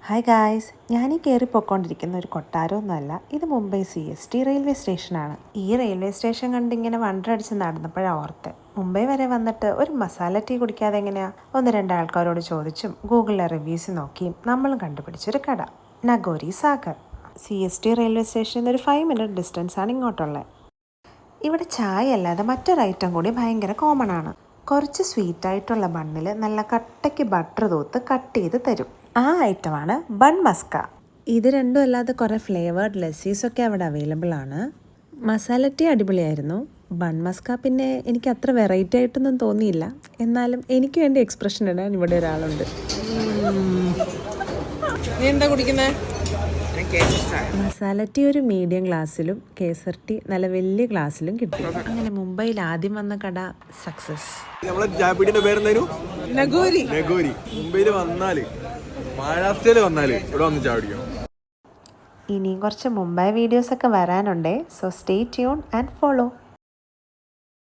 Hi guys, ഞാനീ കയറിപ്പോയിക്കൊണ്ടിരിക്കുന്ന ഒരു കൊട്ടാരമൊന്നുമല്ല. ഇത് മുംബൈ CST റെയിൽവേ സ്റ്റേഷനാണ്. ഈ റെയിൽവേ സ്റ്റേഷൻ കണ്ടിങ്ങനെ വണ്ടടിച്ച് നടന്നപ്പോഴാണ് ഓർത്ത്, മുംബൈ വരെ വന്നിട്ട് ഒരു മസാല ടീ കുടിക്കാതെ എങ്ങനെയാ? ഒന്ന് രണ്ട് ആൾക്കാരോട് ചോദിച്ചും ഗൂഗിളിലെ റിവ്യൂസ് നോക്കിയും നമ്മളും കണ്ടുപിടിച്ചൊരു കട, നഗോരി സാഗർ. CST റെയിൽവേ സ്റ്റേഷനിൽ ഒരു 5 മിനിറ്റ് ഡിസ്റ്റൻസാണ് ഇങ്ങോട്ടുള്ളത്. ഇവിടെ ചായ അല്ലാതെ മറ്റൊരു ഐറ്റം കൂടി ഭയങ്കര കോമൺ ആണ്. കുറച്ച് സ്വീറ്റായിട്ടുള്ള ബണ്ണിൽ നല്ല കട്ടയ്ക്ക് ബട്ടർ തൂത്ത് കട്ട് ചെയ്ത് തരും. ആ ഐറ്റമാണ് ബൺ മസ്ക. ഇത് രണ്ടും അല്ലാതെ കുറേ ഫ്ലേവേർഡ് ലസ്സീസൊക്കെ അവിടെ അവൈലബിൾ ആണ്. മസാല ടീ അടിപൊളിയായിരുന്നു. ബൺ മസ്ക പിന്നെ എനിക്ക് അത്ര വെറൈറ്റി ആയിട്ടൊന്നും തോന്നിയില്ല. എന്നാലും എനിക്ക് വേണ്ടി എക്സ്പ്രഷൻ ഇടാൻ ഇവിടെ ഒരാളുണ്ട്. നീ എന്താ കുടിക്കുന്നേ? മസാല ടീ ഒരു മീഡിയം ഗ്ലാസ്സിലും കേസർ ടീ നല്ല വലിയ ഗ്ലാസ്സിലും കിട്ടി. അങ്ങനെ മുംബൈയിൽ ആദ്യം വന്ന കട സക്സസ്. നമ്മളെ ചായപ്പീടിന്റെ പേരെന്തായിരുന്നു? നഗോരി. നഗോരി. മുംബൈയിൽ വന്നാല്, മഹാരാഷ്ട്രയിൽ വന്നാല് ഇവിടെ വന്ന് ചായ കുടിക്കണം. ഇനിയും കുറച്ച് മുംബൈ വീഡിയോസൊക്കെ വരാനുണ്ടേ. So stay tuned and follow.